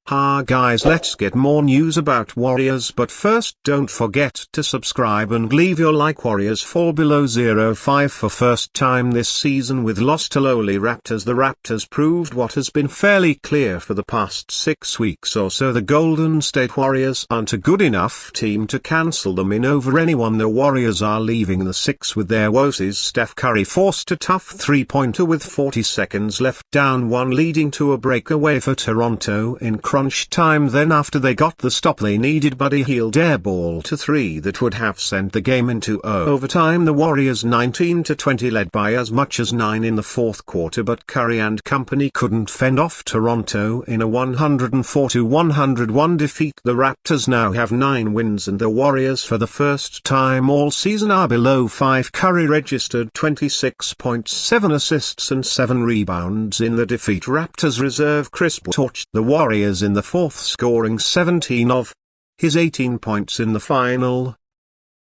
Ha guys, let's get more news about Warriors, but first don't forget to subscribe and leave your like. Warriors fall below 0-5 for first time this season with loss to lowly Raptors. The Raptors proved what has been fairly clear for the past 6 weeks or so: the Golden State Warriors aren't a good enough team to cancel them in over anyone. The Warriors are leaving the 6 with their woes. Steph Curry forced a tough three-pointer with 40 seconds left, down 1, leading to a breakaway for Toronto in crunch time. Then after they got the stop they needed, Buddy Hield airball to 3 that would have sent the game into overtime. The Warriors 19-20 led by as much as 9 in the fourth quarter, but Curry and company couldn't fend off Toronto in a 104-101 defeat. The Raptors now have 9 wins and the Warriors for the first time all season are below 5. Curry registered 26.7 assists and 7 rebounds in the defeat. Raptors reserve Chris Paul torched the Warriors in the fourth, scoring 17 of his 18 points in the final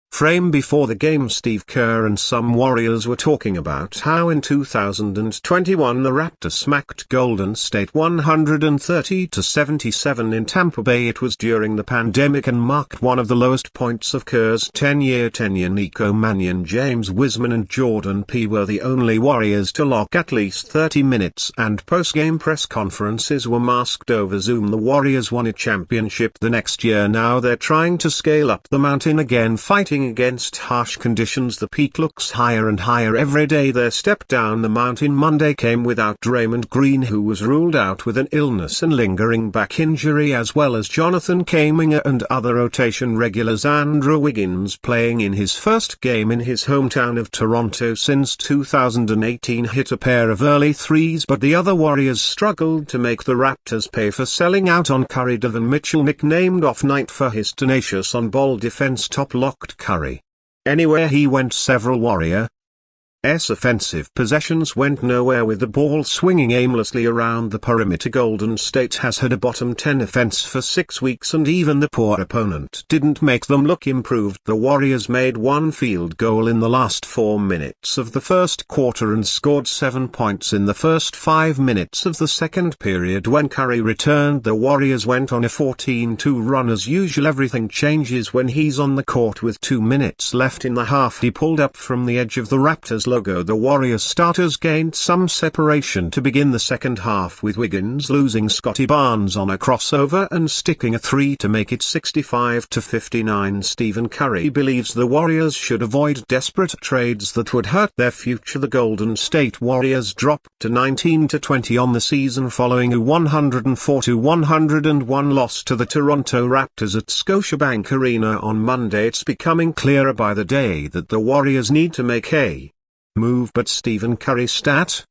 frame. Before the game, Steve Kerr and some Warriors were talking about how in 2021 the Raptors smacked Golden State 130-77 in Tampa Bay. It was during the pandemic and marked one of the lowest points of Kerr's 10-year tenure. Nico Mannion, James Wiseman and Jordan P. were the only Warriors to lock at least 30 minutes, and post-game press conferences were masked over Zoom. The Warriors won a championship the next year. Now they're trying to scale up the mountain again, fighting against harsh conditions. The peak looks higher and higher every day. Their step down the mountain Monday came without Draymond Green, who was ruled out with an illness and lingering back injury, as well as Jonathan Kuminga and other rotation regulars. Andrew Wiggins, playing in his first game in his hometown of Toronto since 2018, hit a pair of early threes, but the other Warriors struggled to make the Raptors pay for selling out on Curry. Donovan Mitchell, nicknamed Off Night for his tenacious on-ball defense, top-locked Curry anywhere he went. Several Warriors' offensive possessions went nowhere with the ball swinging aimlessly around the perimeter. Golden State has had a bottom 10 offense for 6 weeks, and even the poor opponent didn't make them look improved. The Warriors made 1 field goal in the last 4 minutes of the first quarter and scored 7 points in the first 5 minutes of the second period. When Curry returned, the Warriors went on a 14-2 run. As usual, everything changes when he's on the court with 2 minutes left in the half. He pulled up from the edge of the Raptors logo. The Warriors starters gained some separation to begin the second half, with Wiggins losing Scotty Barnes on a crossover and sticking a 3 to make it 65-59. Stephen Curry believes the Warriors should avoid desperate trades that would hurt their future. The Golden State Warriors dropped to 19-20 on the season following a 104-101 loss to the Toronto Raptors at Scotiabank Arena on Monday. It's becoming clearer by the day that the Warriors need to make a move, but Stephen Curry stat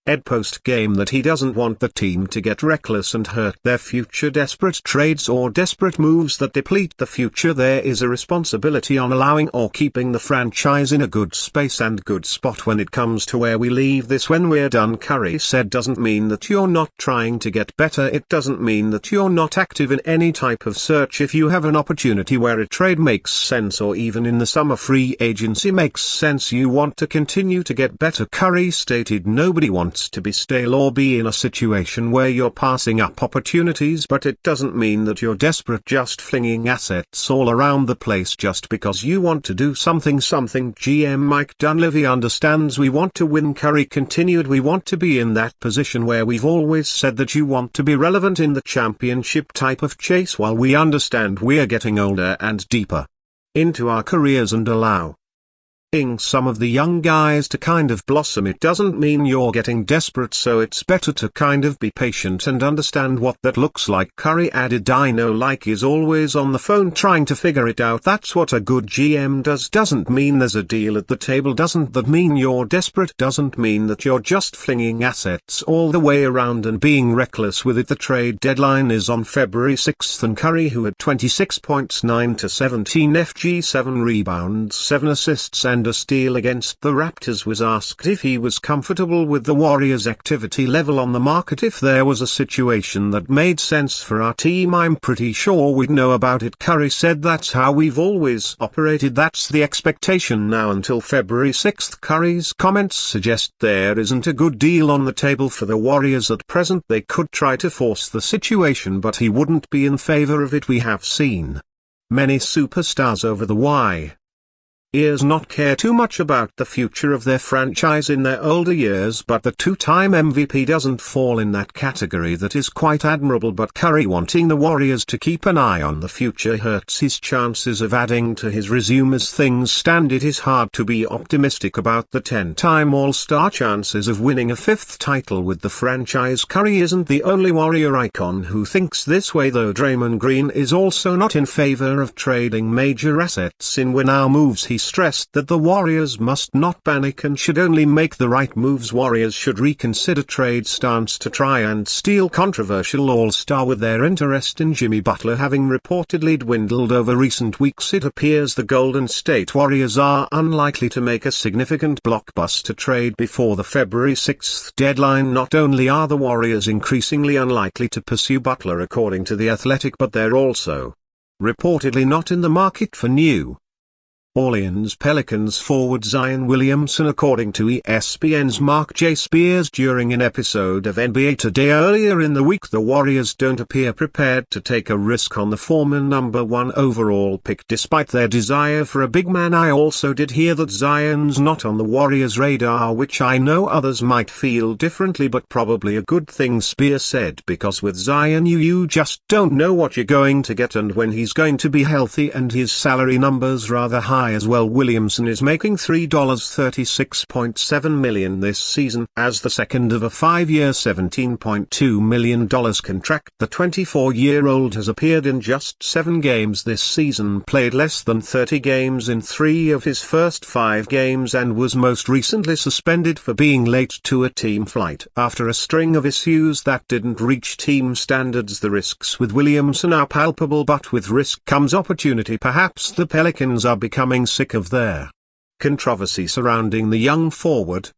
ed post-game that he doesn't want the team to get reckless and hurt their future. Desperate trades or desperate moves that deplete the future. There is a responsibility on allowing or keeping the franchise in a good space and good spot when it comes to where we leave this when we're done, Curry said. Doesn't mean that you're not trying to get better. It doesn't mean that you're not active in any type of search. If you have an opportunity where a trade makes sense, or even in the summer free agency makes sense, you want to continue to get better. Curry stated nobody wants to be stale or be in a situation where you're passing up opportunities, but it doesn't mean that you're desperate, just flinging assets all around the place just because you want to do something. GM Mike Dunleavy understands we want to win. Curry continued, we want to be in that position where we've always said that you want to be relevant in the championship type of chase, while we understand we're getting older and deeper into our careers and allowing some of the young guys to kind of blossom. It doesn't mean you're getting desperate, so it's better to kind of be patient and understand what that looks like. Curry added, I know like is always on the phone trying to figure it out. That's what a good GM does. Doesn't mean there's a deal at the table. Doesn't that mean you're desperate. Doesn't mean that you're just flinging assets all the way around and being reckless with it. The trade deadline is on February 6th, and Curry, who had 26 points, 9 to 17 FG, 7 rebounds, 7 assists and and a steal against the Raptors, was asked if he was comfortable with the Warriors' activity level on the market. If there was a situation that made sense for our team, I'm pretty sure we'd know about it. Curry said, "That's how we've always operated. That's the expectation now until February 6th. Curry's comments suggest there isn't a good deal on the table for the Warriors at present. They could try to force the situation, but he wouldn't be in favor of it. We have seen many superstars over the years not care too much about the future of their franchise in their older years, but the two-time MVP doesn't fall in that category. That is quite admirable, but Curry wanting the Warriors to keep an eye on the future hurts his chances of adding to his resume. As things stand, it is hard to be optimistic about the 10-time All-Star chances of winning a fifth title with the franchise. Curry isn't the only Warrior icon who thinks this way, though. Draymond Green is also not in favor of trading major assets in win-now moves. He stressed that the Warriors must not panic and should only make the right moves. Warriors should reconsider trade stance to try and steal controversial All-Star, with their interest in Jimmy Butler having reportedly dwindled over recent weeks. It appears the Golden State Warriors are unlikely to make a significant blockbuster trade before the February 6th deadline. Not only are the Warriors increasingly unlikely to pursue Butler according to The Athletic, but they're also reportedly not in the market for New Orleans Pelicans forward Zion Williamson, according to ESPN's Mark J. Spears during an episode of NBA Today earlier in the week. The Warriors don't appear prepared to take a risk on the former number 1 overall pick despite their desire for a big man. I also did hear that Zion's not on the Warriors' radar, which I know others might feel differently, but probably a good thing, Spears said, because with Zion you just don't know what you're going to get and when he's going to be healthy, and his salary number's rather high as well. Williamson is making $36.7 million this season as the second of a 5-year $17.2 million contract. The 24-year-old has appeared in just 7 games this season, played less than 30 games in 3 of his first 5 games, and was most recently suspended for being late to a team flight after a string of issues that didn't reach team standards. The risks with Williamson are palpable, but with risk comes opportunity. Perhaps the Pelicans are becoming sick of their controversy surrounding the young forward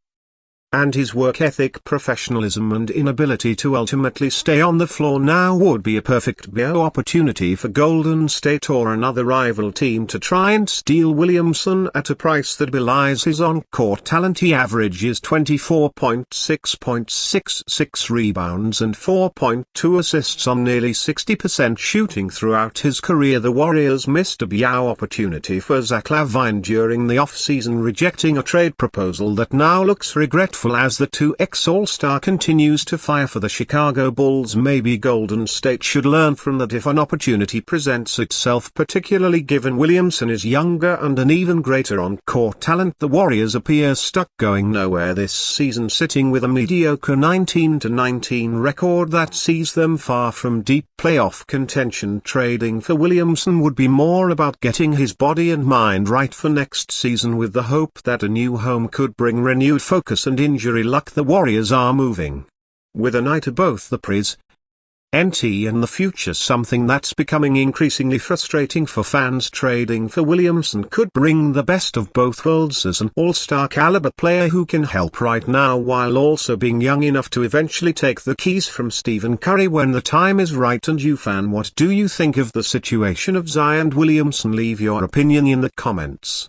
and his work ethic, professionalism and inability to ultimately stay on the floor. Now would be a perfect opportunity for Golden State or another rival team to try and steal Williamson at a price that belies his on-court talent. He averages 24.6 rebounds and 4.2 assists on nearly 60% shooting throughout his career. The Warriors missed a opportunity for Zach LaVine during the offseason, rejecting a trade proposal that now looks regretful as the 2X All-Star continues to fire for the Chicago Bulls. Maybe Golden State should learn from that if an opportunity presents itself, particularly given Williamson is younger and an even greater on-court talent. The Warriors appear stuck, going nowhere this season, sitting with a mediocre 19-19 record that sees them far from deep playoff contention. Trading for Williamson would be more about getting his body and mind right for next season, with the hope that a new home could bring renewed focus and injury luck. The Warriors are moving with an eye to both the present and the future, something that's becoming increasingly frustrating for fans. Trading for Williamson could bring the best of both worlds as an all-star caliber player who can help right now while also being young enough to eventually take the keys from Stephen Curry when the time is right. And you, fan, what do you think of the situation of Zion Williamson? Leave your opinion in the comments.